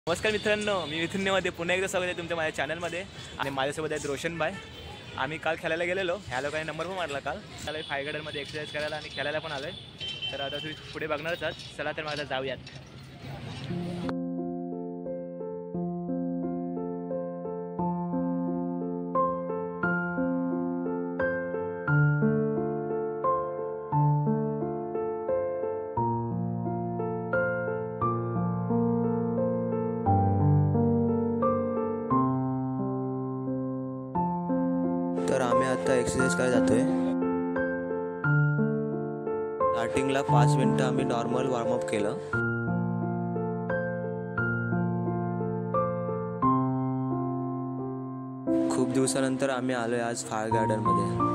नमस्कार मित्रांनो, मी मिथुन्यमध्ये पुन्हा एकदा स्वागत आहे तुमच्या माझ्या चॅनलमध्ये. आणि माझ्यासोबत आहेत रोशन भाई. आम्ही काल खेळायला गेलेलो, ह्या लोकांनी नंबर पण मारला काल. त्याला फाय गार्डनमध्ये एक्सरसाइज करायला आणि खेळायला पण आलोय. तर आता तुम्ही पुढे बघणारच आहात. चला तर मग आता जाऊयात. तर आम्ही आता एक्सरसाइज करायला जातोय. स्टार्टिंगला 5 मिनिटं आम्ही नॉर्मल वॉर्मअप केलं. खूप दिवसानंतर आम्ही आलोय आज फायर गार्डन मध्ये.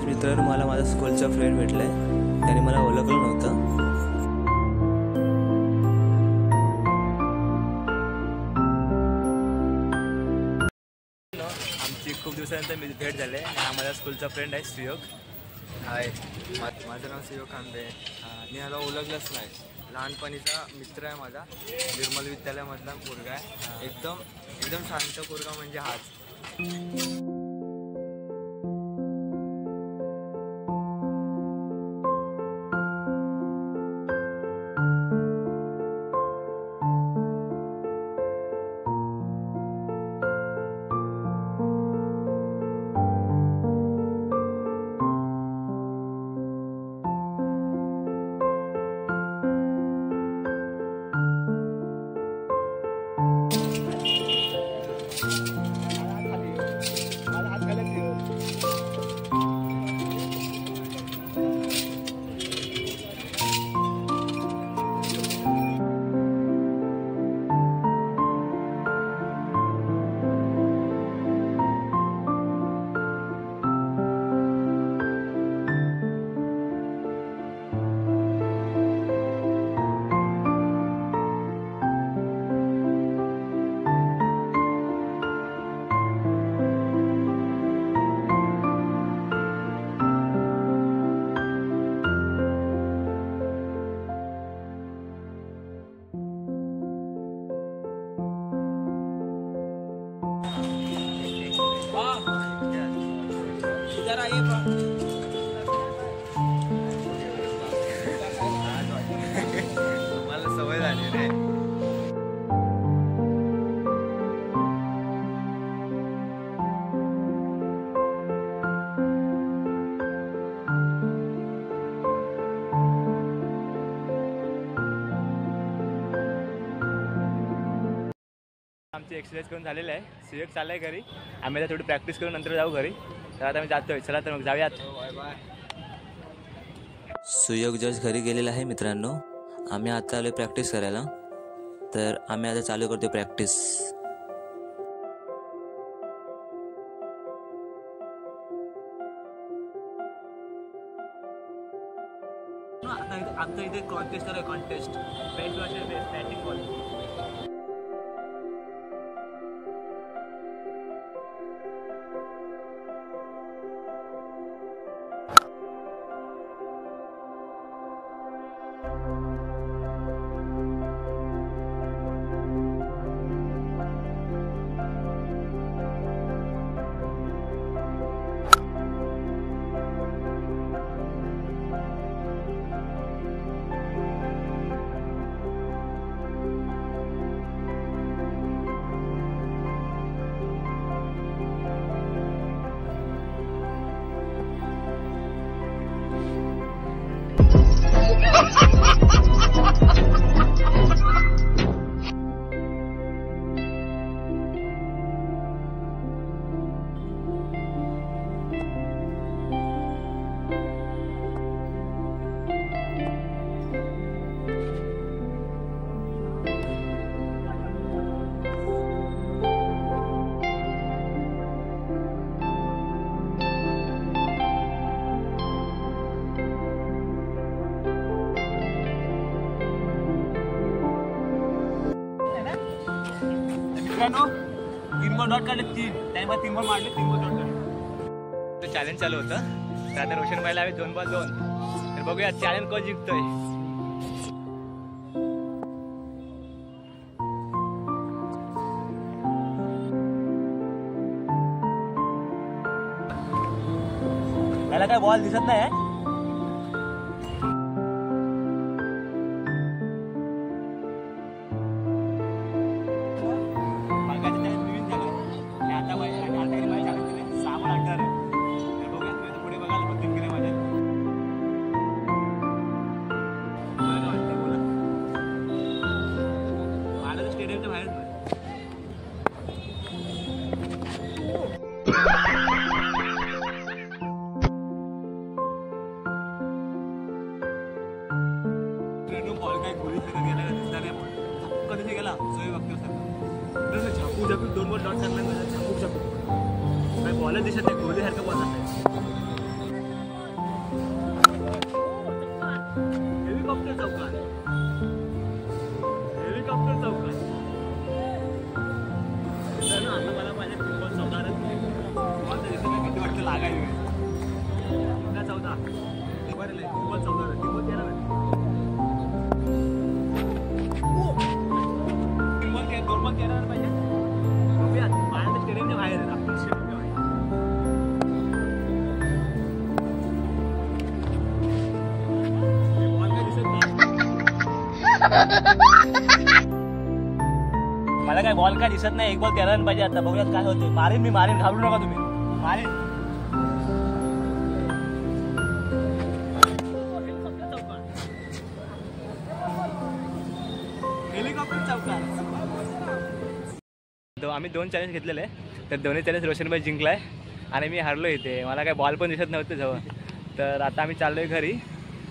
मित्रांनो, मला माझा स्कूलचा फ्रेंड भेटलाय. त्याने मला ओळखलं नव्हतं. आमची खूप दिवसानंतर मी भेट झाले. हा माझा स्कूलचा फ्रेंड आहे सुयोग. हाय, माझं नाव सुयोग खांबे. मी ह्याला ओळखलंच नाही. लहानपणीचा मित्र आहे माझा. निर्मल विद्यालयामधला पोरगा आहे. एकदम शांत पोरगा म्हणजे हाच. मला सवय झाली रे. आमची एक्सरसाइज करून झालेलं आहे. सुयोग चाललाय घरी. आम्ही आता थोडी प्रॅक्टिस करून नंतर जाऊ घरी. तर आता आम्ही जातोय. चला तर मग जाऊयात. सुयोग जस्ट घरी गेलेला आहे. मित्रांनो, आम्ही आता आलोय प्रॅक्टिस करायला. तर आम्ही आता चालू करतो प्रॅक्टिस. आता इथे कॉन्टेस्ट आहे. Contest best versus best batting ball. Ball dot काढले 3 त्याने मला 3 बॉल मारले 3 बॉल डॉट काढले. चॅलेंज चालू होतं तर आता रोशन भाईला हवे 2 बॉल 2. तर बघूया चॅलेंज कोण जिंकतोय. त्याला काय बॉल दिसत नाही. स्टेडियमच्या बाहेर बॉल काय गोळी गेला दिसला नाही. कधी गेला सोय बघतो सर झाकू झाकू 2 बॉल डॉट करणार झाकू झाकू काय बॉलच दिसत नाही. गोळी सारखं बॉल नाही. हेलिकॉप्टर चौकार हेलिकॉप्टर चौकार आता मला माझ्या 3 बॉल 14 रन बॉल तर दिसत नाही. किती वाटतं लागायला 14 बरं 3 ball 14 run 3 ball 13 run 2 ball 13 run पाहिजे. बघूया माझ्या स्टेडियमच्या बाहेर आहे. आपण स्टेडियमच्या बाहेर बॉल काय दिसत नाही. मला काय बॉल काय दिसत नाही. 1 बॉल 13 रन पाहिजे. आता बघूयात काय होते. मारेन मी मारेन घाबरू नका तुम्ही. मारेन हेलिकॉप्टर चौकार. तो आम्ही 2 चॅलेंज घेतलेले तर दोन्ही चॅलेंज रोशनभाई जिंकलाय आणि मी हारलो इथे. मला काय बॉल पण दिसत नव्हतं जवळ. तर आता आम्ही चाललोय घरी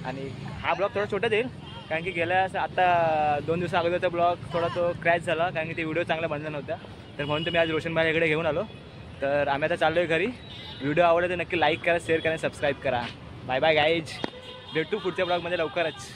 आणि हा ब्लॉग थोडा छोटा देईल कारण की गेल्या आता 2 दिवसा अगोदरचा ब्लॉग थोडा तो क्रॅश झाला कारण की ते व्हिडिओ चांगला बनला नव्हता. तर म्हणून तुम्ही आज रोशनभाईकडे घेऊन आलो. तर आम्ही आता चाललोय घरी. व्हिडिओ आवडला तर नक्की लाईक करा शेअर करा सबस्क्राईब करा. Bye bye guys. भेटू पुढच्या ब्लॉगमध्ये लवकरच.